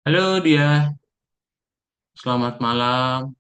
Halo dia, selamat malam.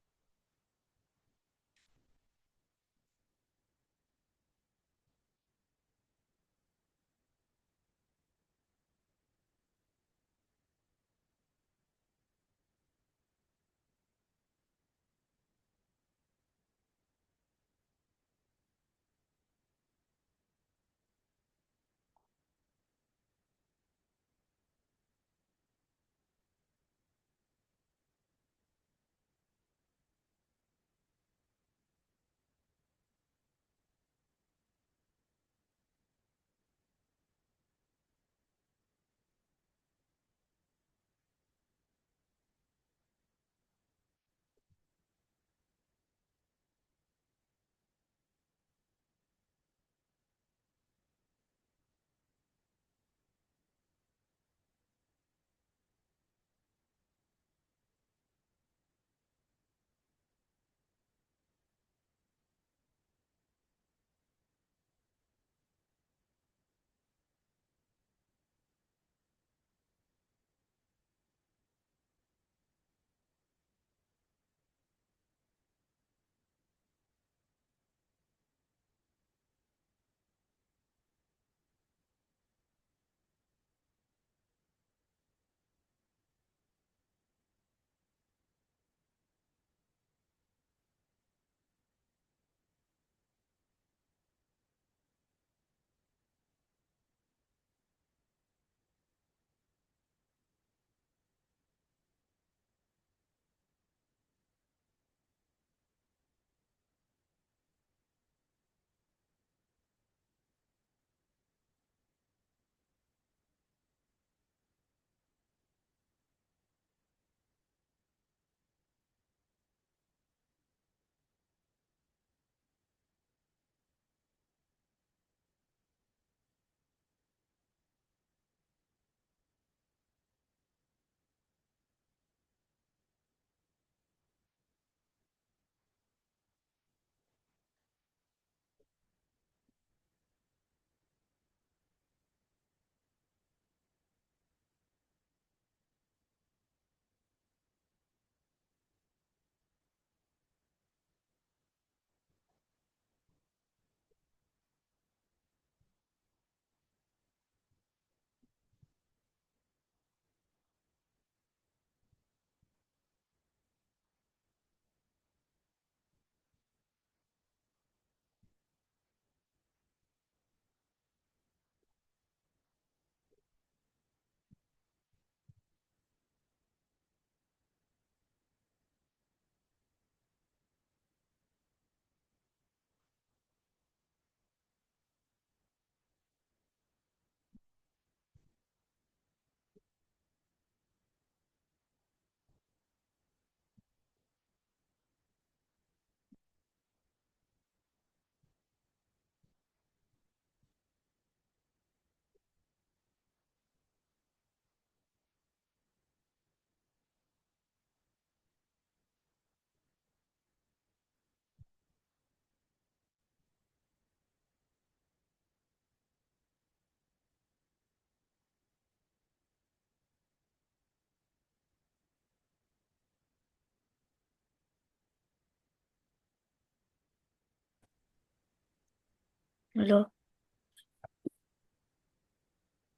Halo,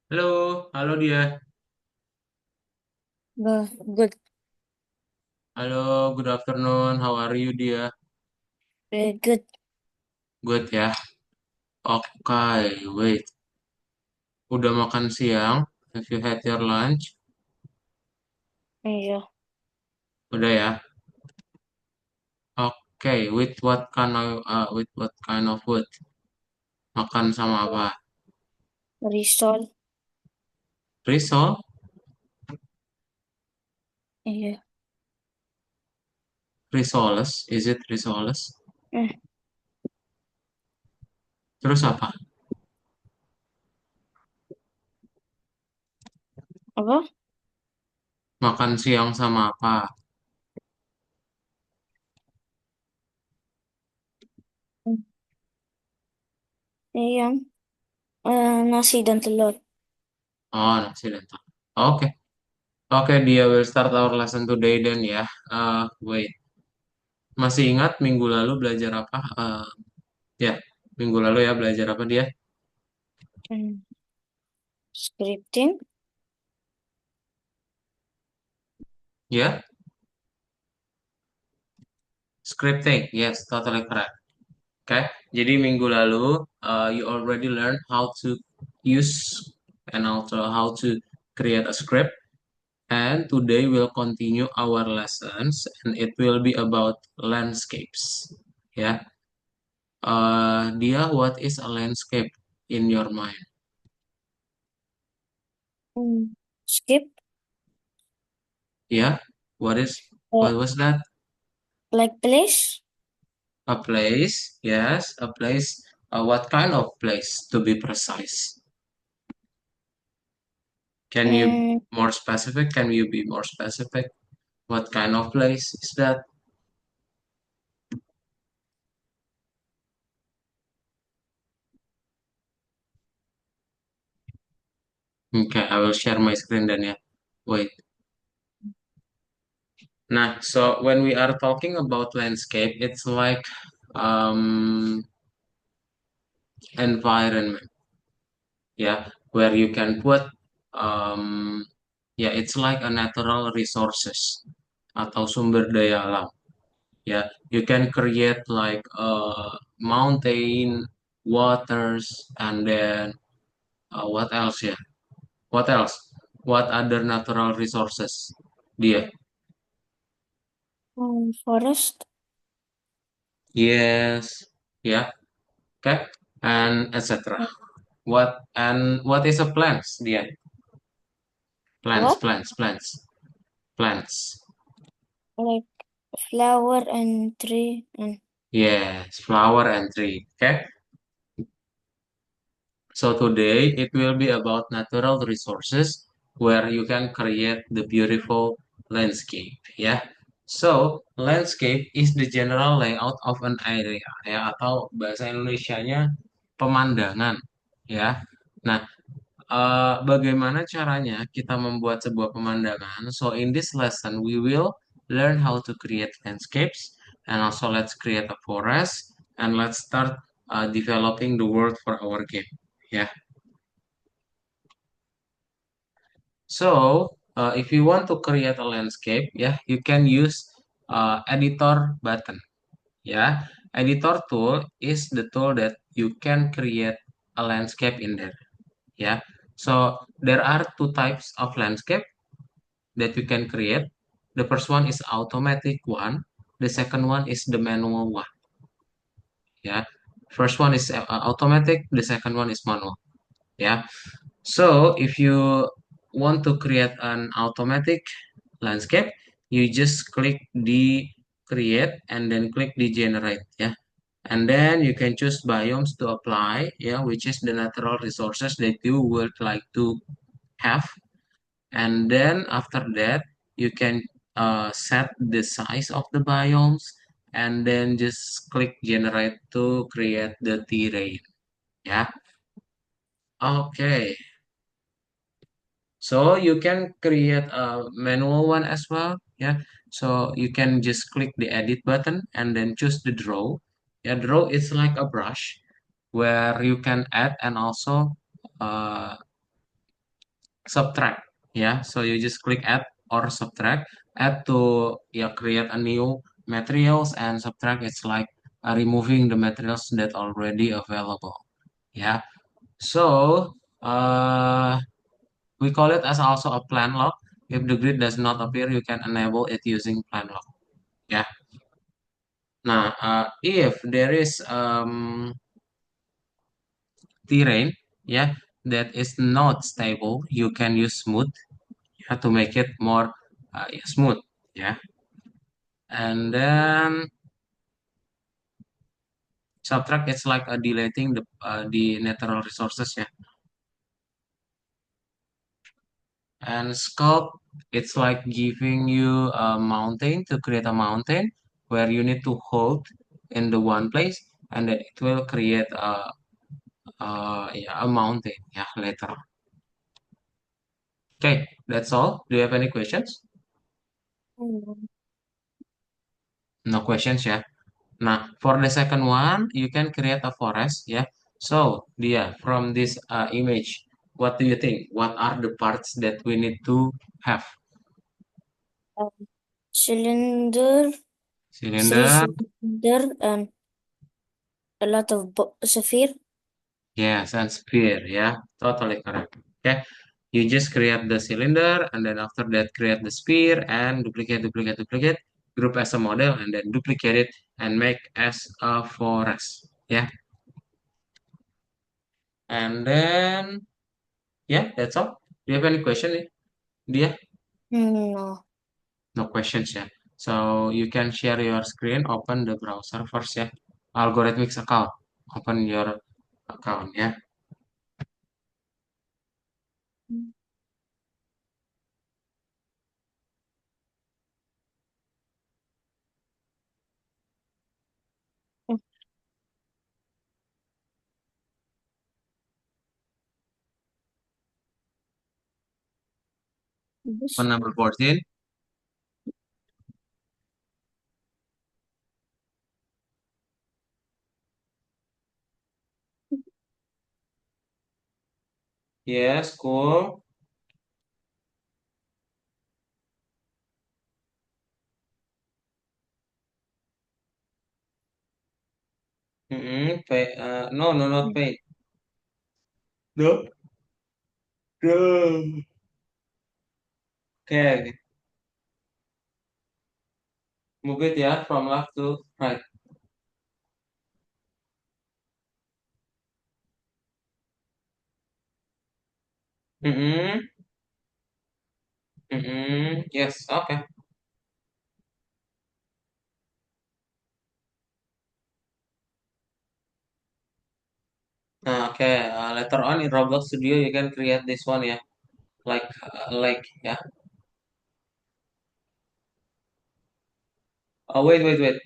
Halo, halo dia. good, Halo, good afternoon. How are you dia? very good. Good ya. Oke, wait. Udah makan siang? Have you had your lunch? Iya, Udah ya. Oke, with what kind of food? Makan sama apa? risol. Risol? Iya, Risoles? Is it risoles? eh, Terus apa? apa? Makan siang sama apa? Iya, nasi dan telur. Oh, nasi dan telur. Oke. Oke, dia will start our lesson today then ya. Wait, masih ingat minggu lalu belajar apa? Ya, minggu lalu ya belajar apa dia? Hmm. Scripting. Ya, scripting. Yes, totally correct. Oke, jadi minggu lalu you already learned how to use and also how to create a script. And today we'll continue our lessons, and it will be about landscapes. Ya, dia, what is a landscape in your mind? Hmm. Skip. Yeah, what is Uh, what was that? like place. A place? Yes, a place. What kind of place, to be precise? Can you Hmm. more specific? Can you be more specific? What kind of place is that? Okay, I will share my screen then. Yeah, wait. Nah, so when we are talking about landscape, it's like um, environment, yeah, where you can put, yeah, it's like a natural resources atau sumber daya alam. Yeah, you can create like mountain, waters, and then what else? Yeah, what else? What other natural resources? Dia. Forest. Yes. Yeah. Okay. And etc. What is a plants? Dia. Plants. What? Plants. Plants. Plants. Like flower and tree. And Yes. Flower and tree. Okay. So today it will be about natural resources where you can create the beautiful landscape, ya. So, landscape is the general layout of an area, ya, atau bahasa Indonesianya pemandangan, ya. Nah, bagaimana caranya kita membuat sebuah pemandangan? So, in this lesson we will learn how to create landscapes, and also let's create a forest, and let's start developing the world for our game. Ya. So, if you want to create a landscape, yeah, you can use editor button. Yeah, editor tool is the tool that you can create a landscape in there. Yeah, so there are two types of landscape that you can create. The first one is automatic one. The second one is the manual one. Yeah, first one is automatic. The second one is manual. Yeah. So if you want to create an automatic landscape, you just click the create and then click the generate, yeah. And then you can choose biomes to apply, yeah, which is the natural resources that you would like to have. And then after that, you can set the size of the biomes and then just click generate to create the terrain, yeah. Okay. So you can create a manual one as well. Yeah. So you can just click the edit button and then choose the draw. Yeah, draw is like a brush where you can add and also uh, subtract. Yeah. So you just click add or subtract. Add to, yeah, create a new materials, and subtract it's like removing the materials that already available. Yeah. So we call it as also a plan lock. If the grid does not appear, you can enable it using plan lock. Yeah. Now, if there is terrain, yeah, that is not stable, you can use smooth, yeah, to make it more yeah, smooth. Yeah. And then subtract, it's like deleting the natural resources. Yeah. And sculpt, it's like giving you a mountain to create a mountain where you need to hold in the one place, and then it will create yeah, a mountain, yeah, later. Okay, that's all. Do you have any questions? Hmm. No questions ya. Nah, for the second one, you can create a forest ya. So, Dia, from this image, what do you think? What are the parts that we need to have? Um, cylinder, three Cylinder, cylinder, and a lot of sphere. yes, and sphere, yeah, totally correct. Okay, you just create the cylinder, and then after that, create the sphere, and duplicate, duplicate, duplicate, group as a model, and then duplicate it and make as a forest. Yeah, and then yeah, that's all. Do you have any question, Dia? No. No questions, yeah. So you can share your screen, open the browser first, yeah. Algorithmics account, open your account, yeah. Open This. number 14. Yes, cool. Pay, no, no, not pay. No, no. Okay, move it, yeah, from left to right. Mm-hmm. Mm-hmm. Yes, okay. Okay, later on in Roblox Studio, you can create this one, yeah. Yeah. Wait, wait, wait.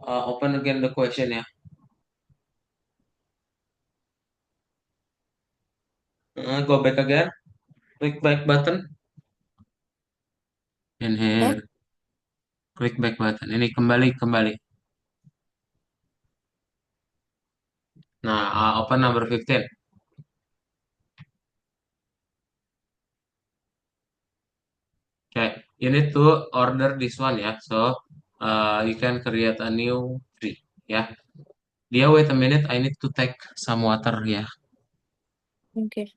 Open again the question, yeah. Go back again. Click back button. In Back. here, klik back button. Ini kembali, kembali. Nah, open number 15. Okay, you need to order this one ya. So, you can create a new tree ya. Dia, wait a minute, I need to take some water ya. Okay.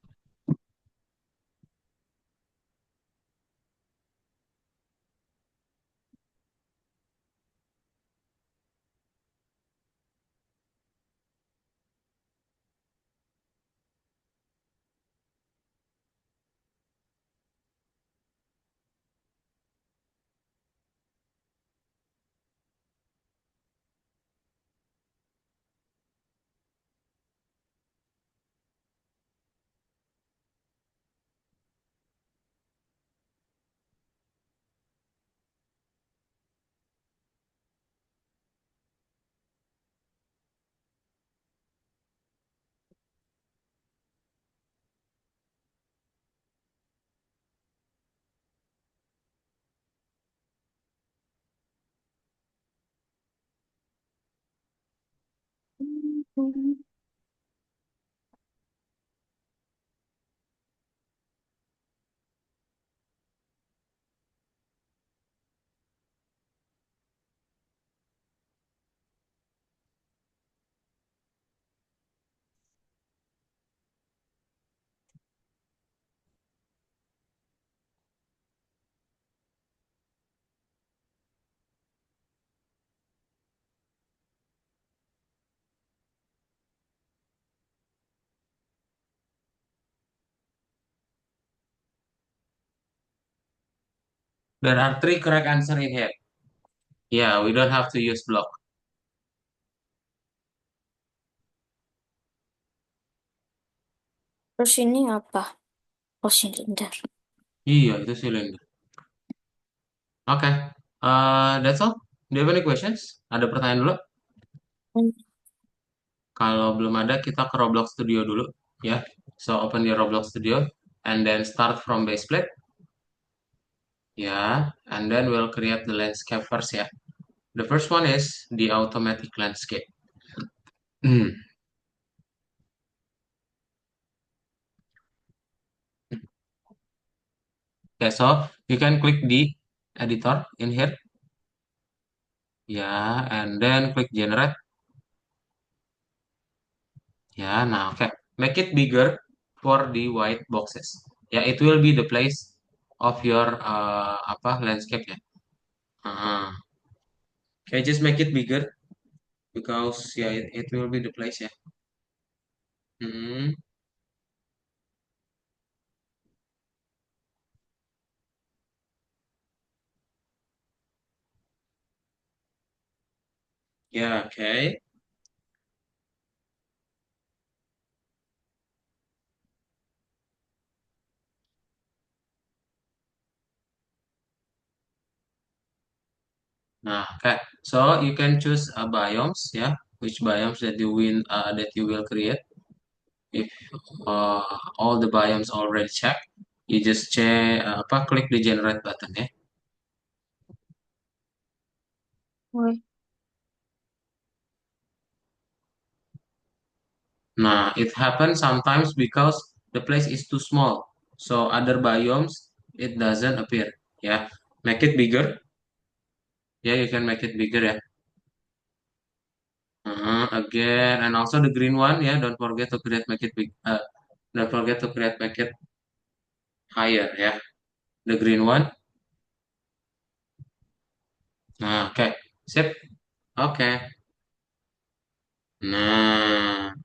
There are three correct answer in here. Yeah, we don't have to use block. Terus ini apa? Oh, silinder. Iya, itu cylinder. Oke, that's all. Do you have any questions? Ada pertanyaan dulu? Hmm. Kalau belum ada, kita ke Roblox Studio dulu ya. So, open your Roblox Studio and then start from base plate. Yeah, and then we'll create the landscape first, yeah. The first one is the automatic landscape. Hmm. Okay, so you can click the editor in here, yeah, and then click generate. Yeah, now okay. Make it bigger for the white boxes. Yeah, it will be the place of your apa landscape ya. Uh, okay, just make it bigger because yeah, it will be the place ya. Hmm. Yeah, okay. Nah, okay. So you can choose biomes ya, which biomes that you will create. If uh, all the biomes already checked, you just apa klik the generate button ya. Okay. Nah, it happens sometimes because the place is too small. So other biomes it doesn't appear. Yeah, make it bigger. Yeah, you can make it bigger. Yeah. Again, and also the green one. Yeah, don't forget to create make it big. Don't forget to create make it higher. Yeah, the green one. Nah, okay, sip. Okay. Nah,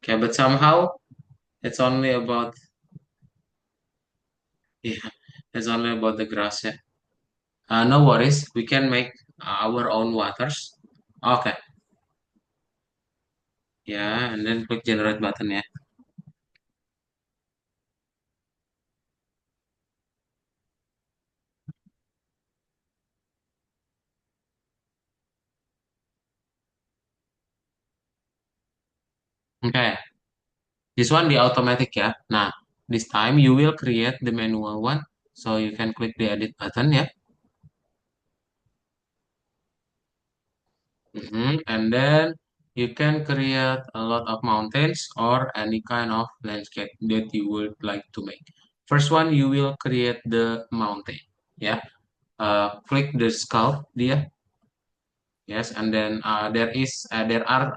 okay, but somehow it's only about yeah, it's only about the grass. Yeah. No worries. We can make our own waters. Okay. Yeah, and then click generate button ya. Okay, this one the automatic ya. Nah, this time you will create the manual one. So you can click the edit button ya. And then you can create a lot of mountains or any kind of landscape that you would like to make. First one, you will create the mountain. Yeah, click the sculpt dia. Yes, and then there are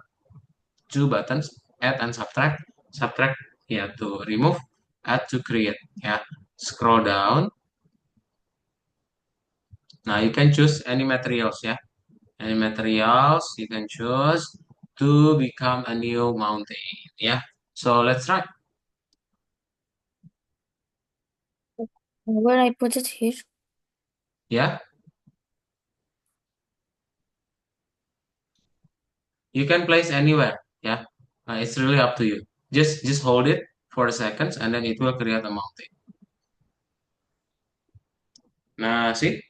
two buttons, add and subtract. Subtract yeah to remove, add to create. Yeah, scroll down. Now you can choose any materials. Yeah, any materials you can choose to become a new mountain. Yeah, so let's try. Where I put it here? Yeah, you can place anywhere. Yeah, it's really up to you. Just hold it for a seconds and then it will create a mountain. Nah, see?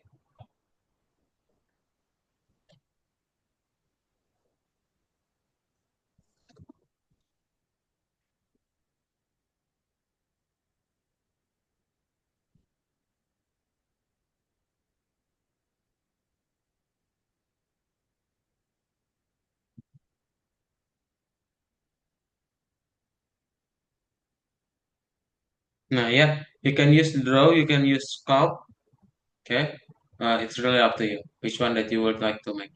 Nah, yeah, you can use draw, you can use sculpt. Okay, it's really up to you which one that you would like to make.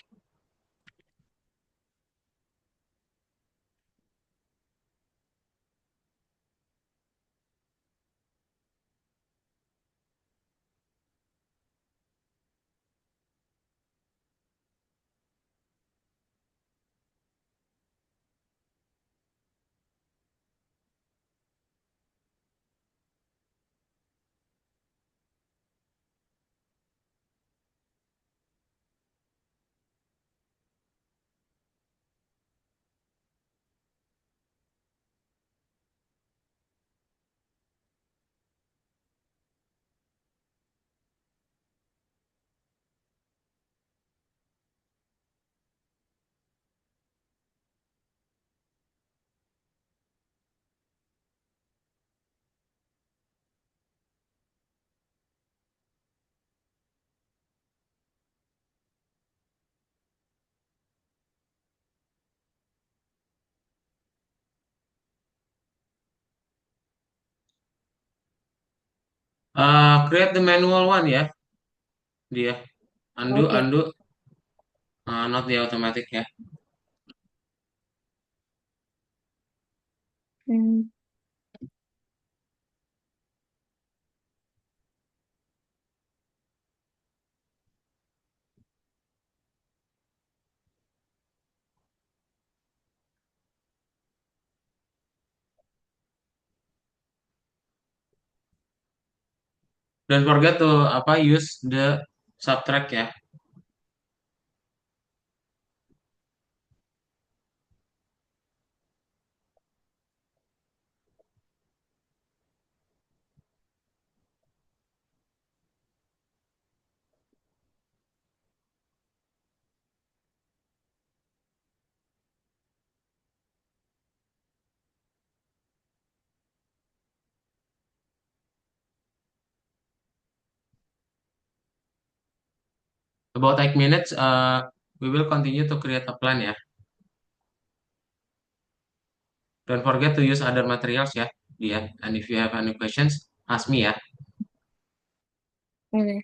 Create the manual one ya, dia. Undo, Oke. undo, not the automatic ya. Hmm. Don't forget to use the subtract ya. About 8 minutes, we will continue to create a plan ya. Don't forget to use other materials ya, dia. And if you have any questions, ask me ya. Oke.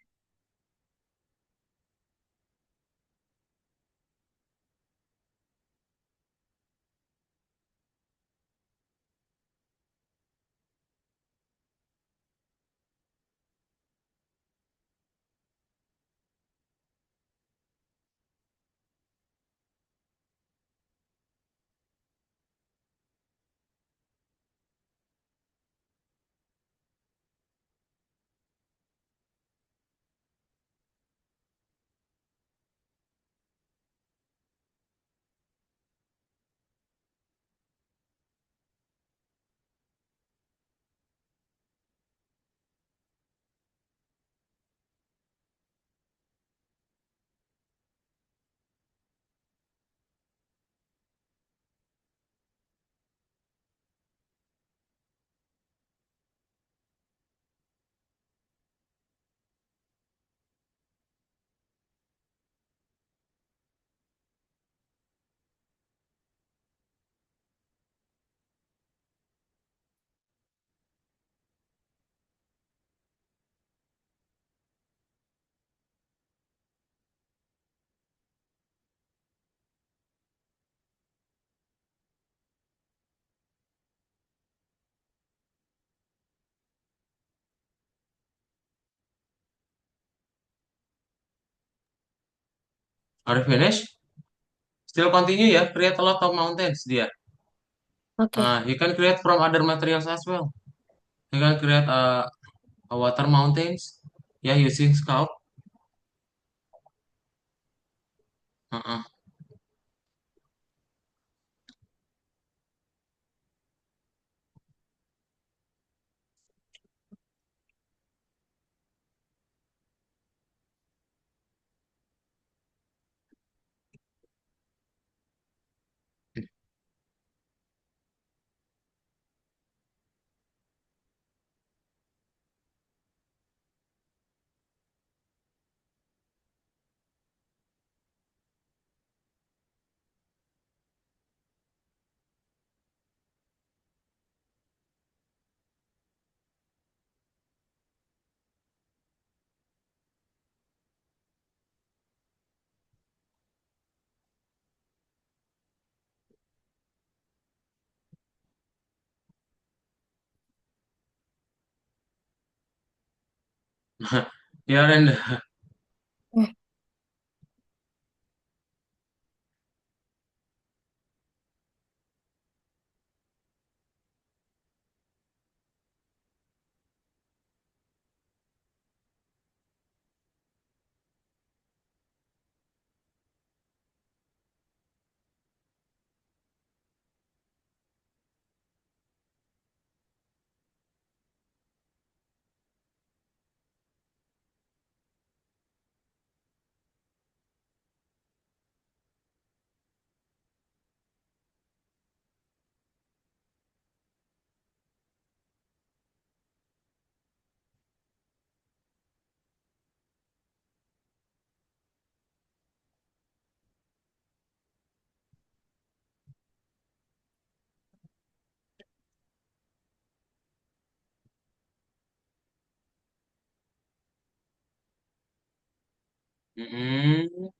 Are you finished? Still continue ya, create a lot of mountains dia. Oke. You can create from other materials as well. You can create a water mountains, ya using sculpt. Uh-uh. Yeah, and Hmm. Mm-mm.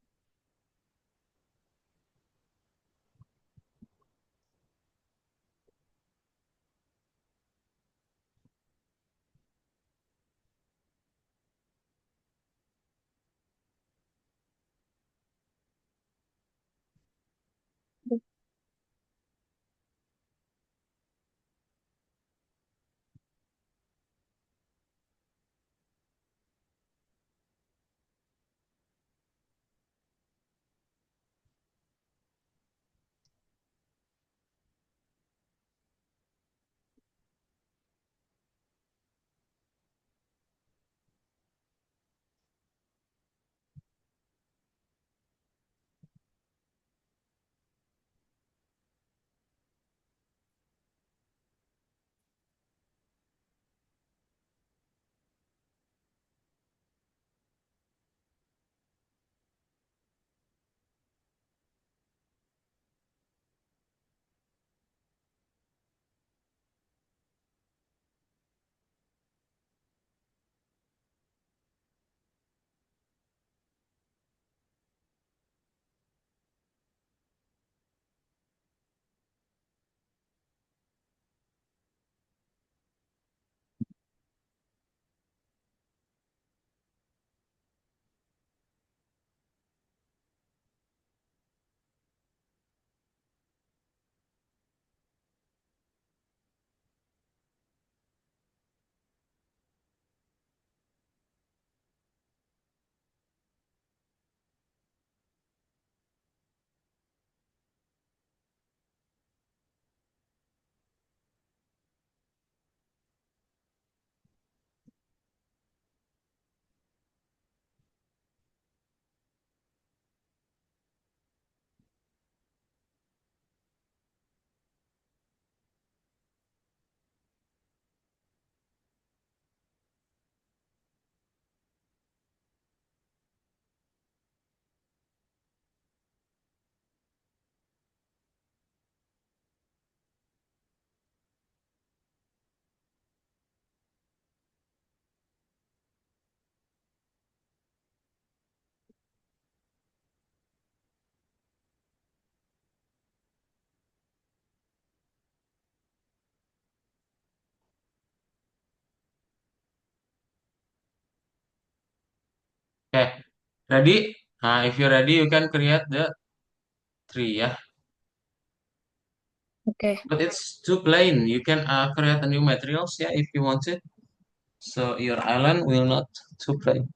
Okay, ready? If you're ready, you can create the tree, yeah. Oke. But it's too plain. You can create a new materials, yeah, if you want it. So your island will not too plain.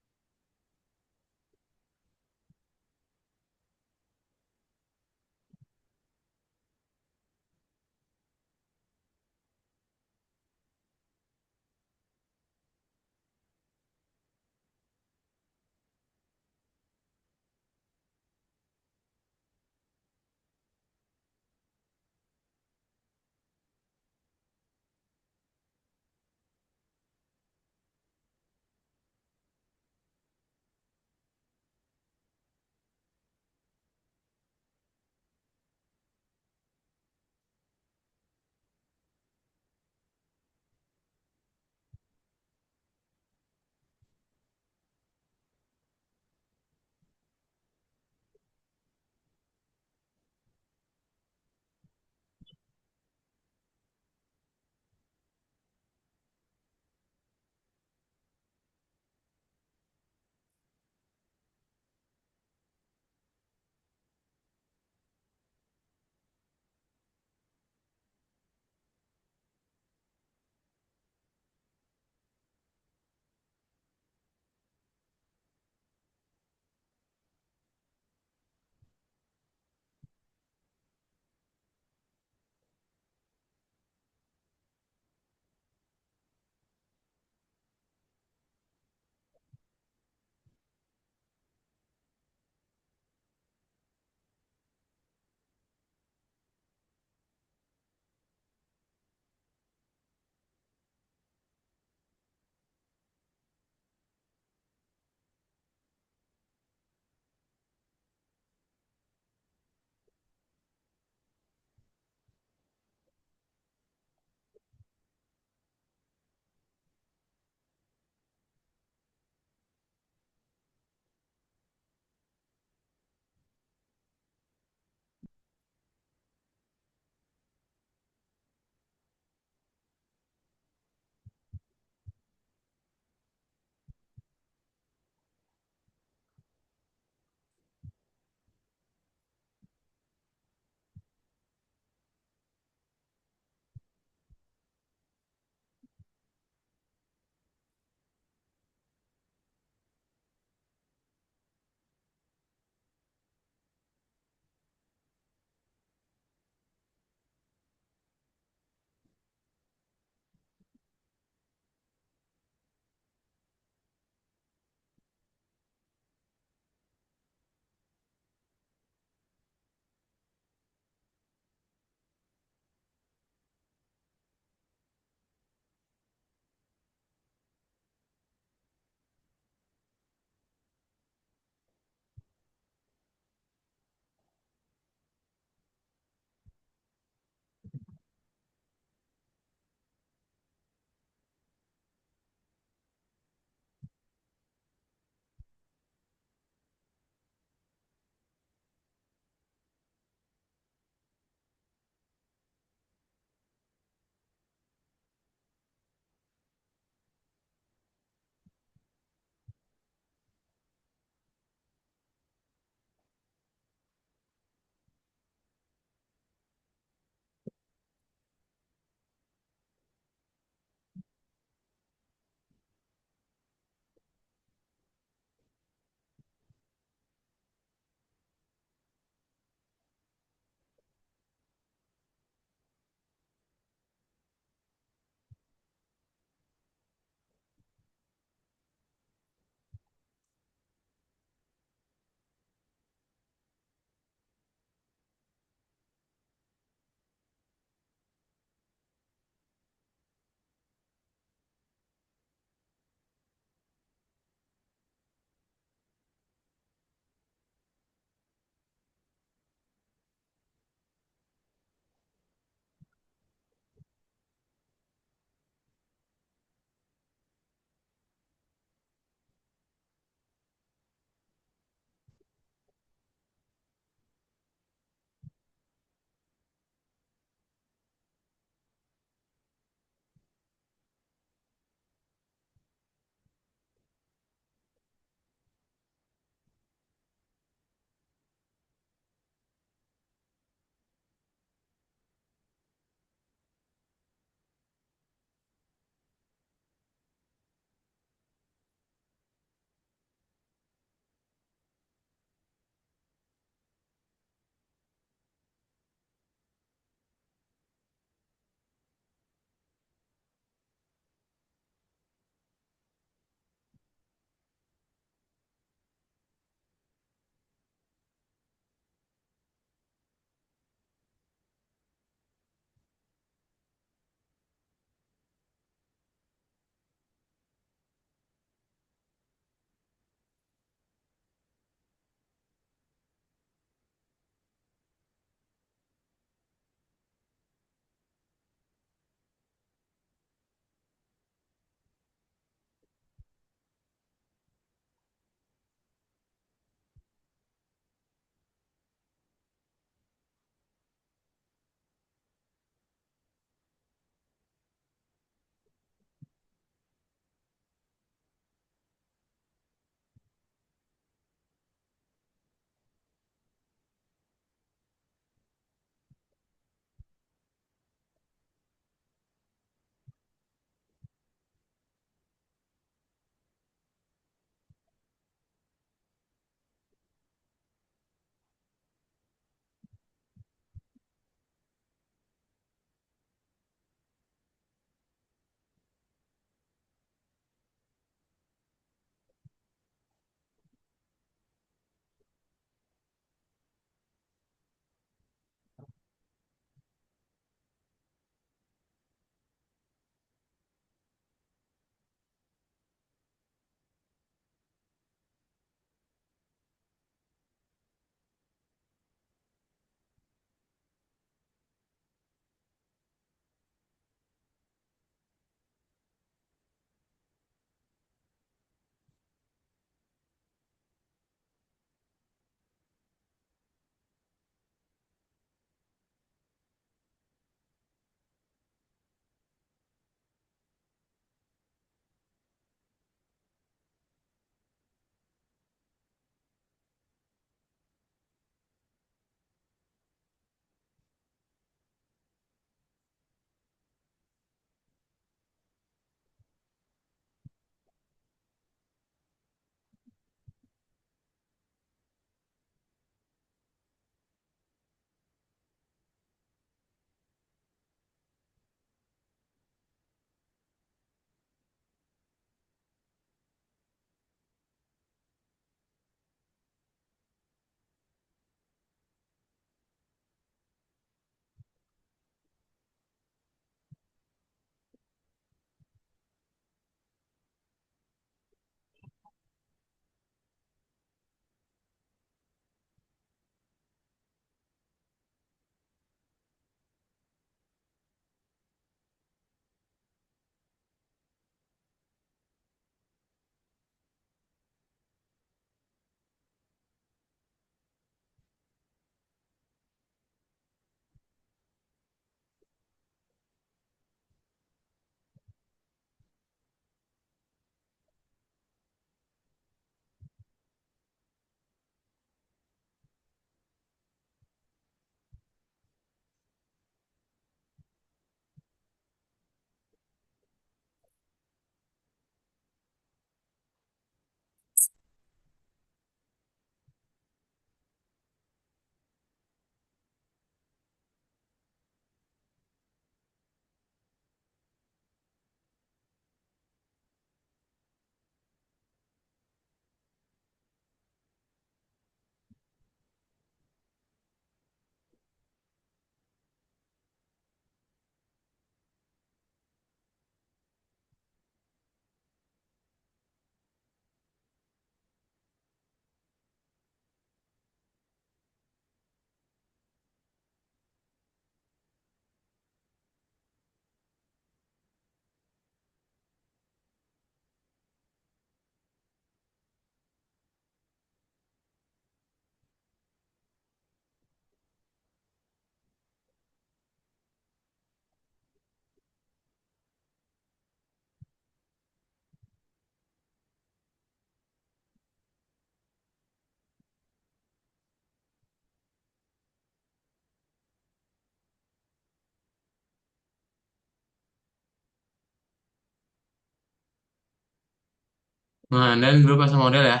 Nah, dan group as a model ya.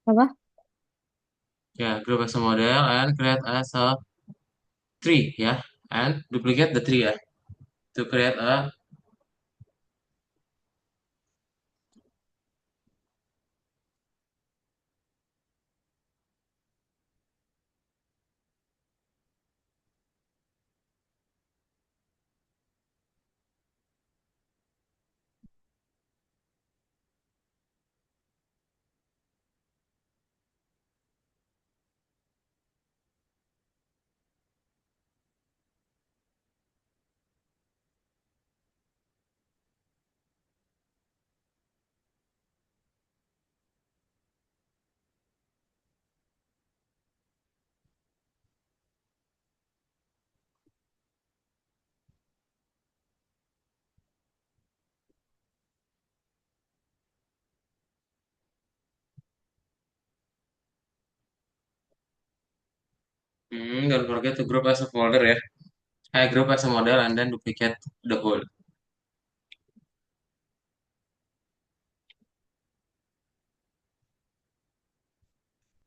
Apa? Ya, group as a model and create as a tree ya. And duplicate the tree ya. To create a don't forget to group as a folder ya. I group as a model and then duplicate the whole.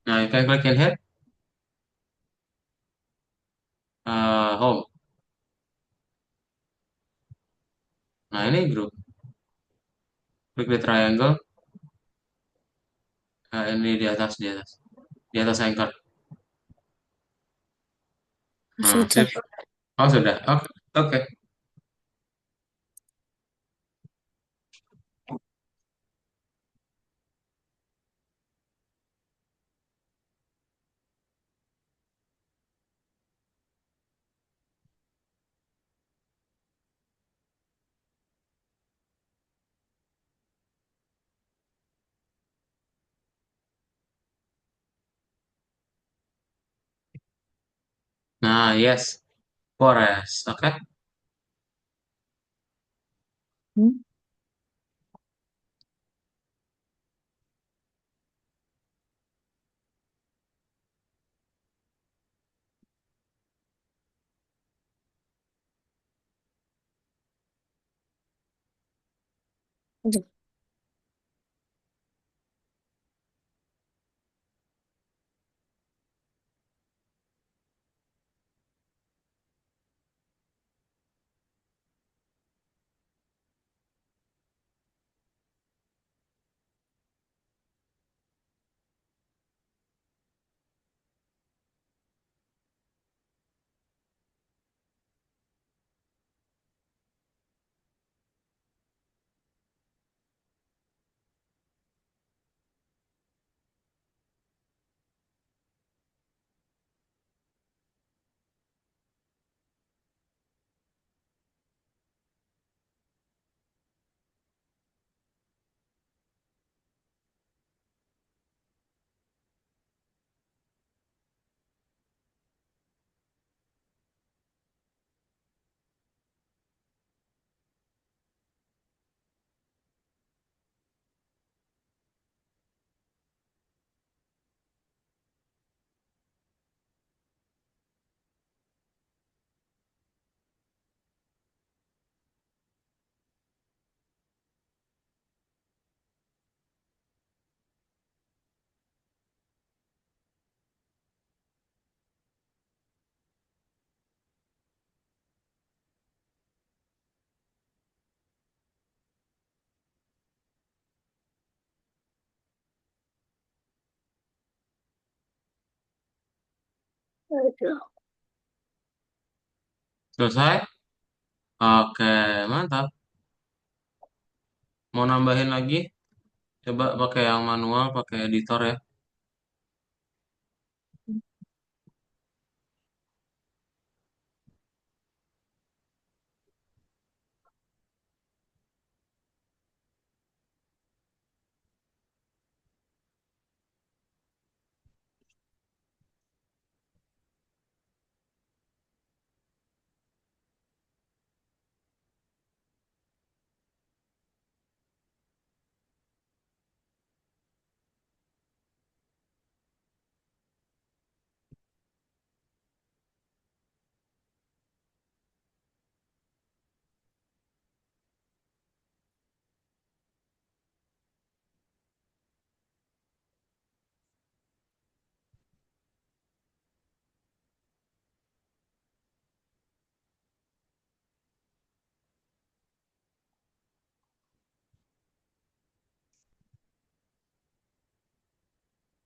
Nah, you can click in here. Home. Nah, ini group. Klik di triangle. Nah, ini di atas, di atas. Di atas anchor. Nah, sip. Sudah. Oh, sudah. Oke. Oke. Nah, yes. Forest. Oke. Hmm? Sudah. Sudah. Selesai? Oke, mantap. Mau nambahin lagi? Coba pakai yang manual, pakai editor ya.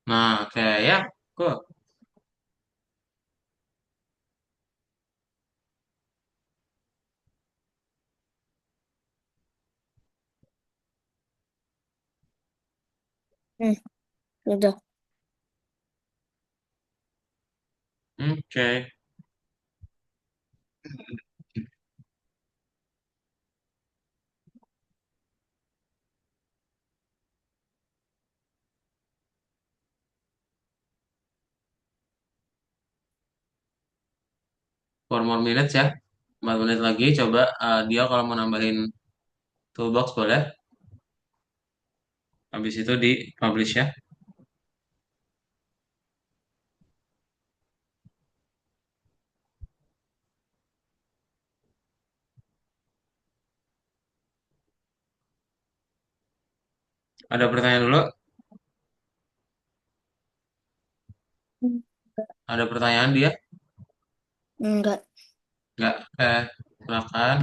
Nah, oke ya, cool. Hmm, udah. Oke. 4 more minutes ya. 4 menit lagi. Coba dia kalau mau nambahin toolbox boleh. Habis itu di publish ya. Ada pertanyaan dulu? Hmm, Ada pertanyaan dia? enggak. Nggak? Silakan.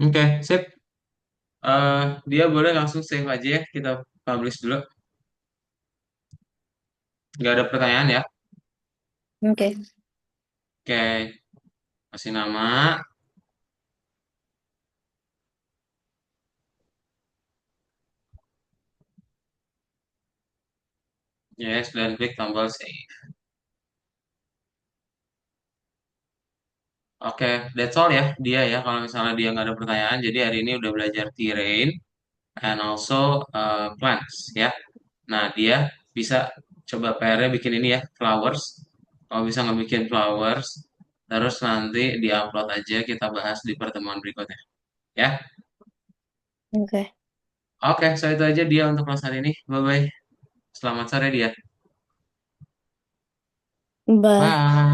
Oke, sip. Dia boleh langsung save aja ya. Kita publish dulu. Nggak ada pertanyaan ya. Oke. Oke, kasih nama. Yes, dan klik tombol save. Oke, that's all ya dia ya. Kalau misalnya dia nggak ada pertanyaan, jadi hari ini udah belajar terrain and also plants ya. Nah, dia bisa coba PR-nya bikin ini ya, flowers. Kalau bisa ngebikin flowers, Terus nanti diupload aja kita bahas di pertemuan berikutnya. Ya. Oke. Oke, so itu aja dia untuk kelas hari ini. Bye bye. Selamat sore dia. Bye. Bye.